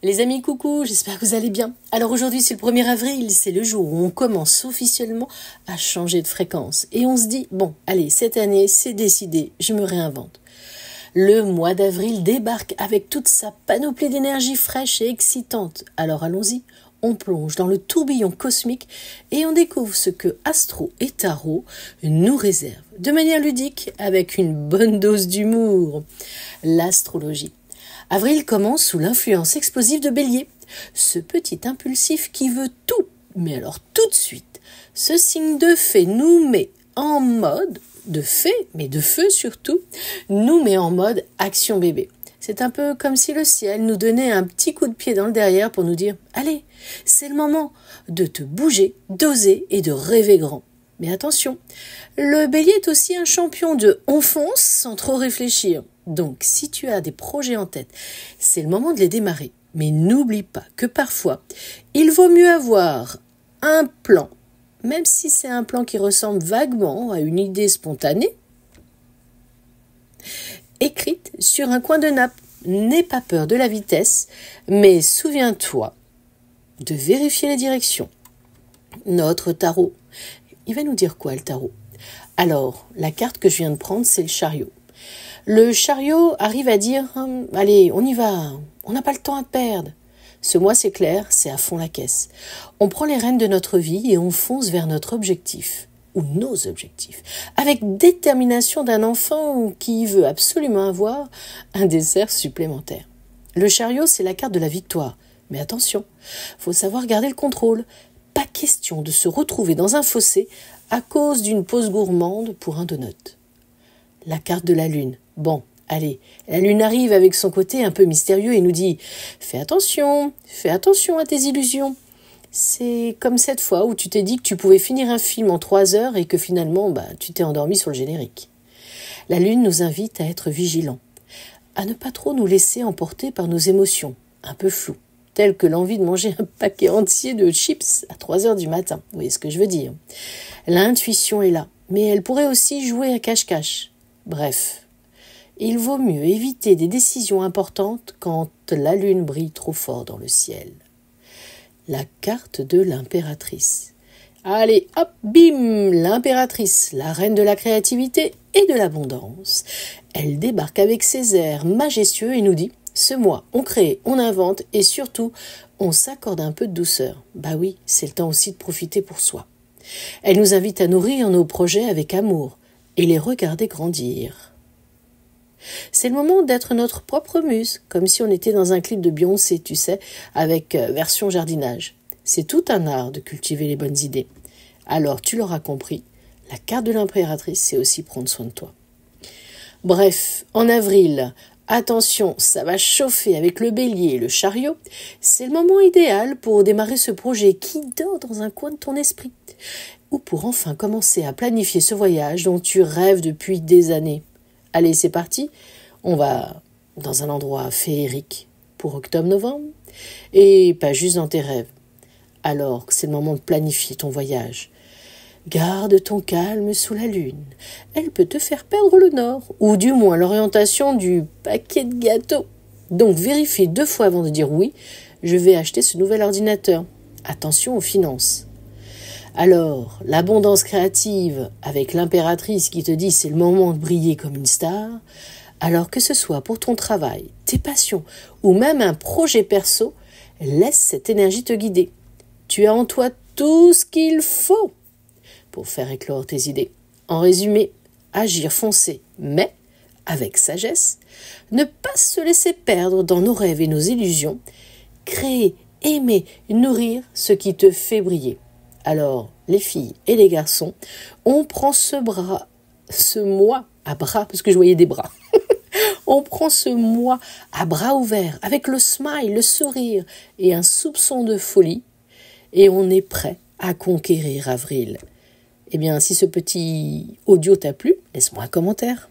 Les amis, coucou, j'espère que vous allez bien. Alors aujourd'hui c'est le 1er avril, c'est le jour où on commence officiellement à changer de fréquence. Et on se dit, bon, allez, cette année c'est décidé, je me réinvente. Le mois d'avril débarque avec toute sa panoplie d'énergie fraîche et excitante. Alors allons-y, on plonge dans le tourbillon cosmique et on découvre ce que Astro et Tarot nous réservent. De manière ludique, avec une bonne dose d'humour. L'astrologie. Avril commence sous l'influence explosive de Bélier, ce petit impulsif qui veut tout, mais alors tout de suite. Ce signe de fée nous met en mode, de fée, mais de feu surtout, nous met en mode action bébé. C'est un peu comme si le ciel nous donnait un petit coup de pied dans le derrière pour nous dire « Allez, c'est le moment de te bouger, d'oser et de rêver grand ». Mais attention, le Bélier est aussi un champion de « on fonce sans trop réfléchir ». Donc, si tu as des projets en tête, c'est le moment de les démarrer. Mais n'oublie pas que parfois, il vaut mieux avoir un plan, même si c'est un plan qui ressemble vaguement à une idée spontanée, écrite sur un coin de nappe. N'aie pas peur de la vitesse, mais souviens-toi de vérifier les directions. Notre tarot, il va nous dire quoi le tarot? Alors, la carte que je viens de prendre, c'est le chariot. Le chariot arrive à dire « Allez, on y va, on n'a pas le temps à perdre ». Ce mois, c'est clair, c'est à fond la caisse. On prend les rênes de notre vie et on fonce vers notre objectif, ou nos objectifs, avec détermination d'un enfant qui veut absolument avoir un dessert supplémentaire. Le chariot, c'est la carte de la victoire. Mais attention, faut savoir garder le contrôle. Pas question de se retrouver dans un fossé à cause d'une pause gourmande pour un donut. La carte de la lune. Bon, allez, la lune arrive avec son côté un peu mystérieux et nous dit « fais attention à tes illusions ». C'est comme cette fois où tu t'es dit que tu pouvais finir un film en 3 heures et que finalement, tu t'es endormi sur le générique. La lune nous invite à être vigilants, à ne pas trop nous laisser emporter par nos émotions, un peu floues, telles que l'envie de manger un paquet entier de chips à 3 heures du matin. Vous voyez ce que je veux dire. L'intuition est là, mais elle pourrait aussi jouer à cache-cache. Bref, il vaut mieux éviter des décisions importantes quand la lune brille trop fort dans le ciel. La carte de l'impératrice. Allez, hop, bim, l'impératrice, la reine de la créativité et de l'abondance. Elle débarque avec ses airs majestueux et nous dit « Ce mois, on crée, on invente et surtout, on s'accorde un peu de douceur. » Bah oui, c'est le temps aussi de profiter pour soi. Elle nous invite à nourrir nos projets avec amour et les regarder grandir. C'est le moment d'être notre propre muse, comme si on était dans un clip de Beyoncé, tu sais, avec version jardinage. C'est tout un art de cultiver les bonnes idées. Alors, tu l'auras compris, la carte de l'impératrice, c'est aussi prendre soin de toi. Bref, en avril, attention, ça va chauffer avec le bélier et le chariot. C'est le moment idéal pour démarrer ce projet qui dort dans un coin de ton esprit. Ou pour enfin commencer à planifier ce voyage dont tu rêves depuis des années. Allez, c'est parti, on va dans un endroit féerique pour octobre-novembre, et pas juste dans tes rêves. Alors que c'est le moment de planifier ton voyage. Garde ton calme sous la lune, elle peut te faire perdre le nord, ou du moins l'orientation du paquet de gâteaux. Donc vérifie 2 fois avant de dire oui, je vais acheter ce nouvel ordinateur. Attention aux finances. Alors, l'abondance créative avec l'impératrice qui te dit c'est le moment de briller comme une star, alors que ce soit pour ton travail, tes passions ou même un projet perso, laisse cette énergie te guider. Tu as en toi tout ce qu'il faut pour faire éclore tes idées. En résumé, agir, foncer, mais avec sagesse, ne pas se laisser perdre dans nos rêves et nos illusions, créer, aimer, nourrir ce qui te fait briller. Alors, les filles et les garçons, on prend ce mois à bras, parce que je voyais des bras. On prend ce mois à bras ouverts, avec le smile, le sourire et un soupçon de folie, et on est prêt à conquérir avril. Eh bien, si ce petit audio t'a plu, laisse-moi un commentaire.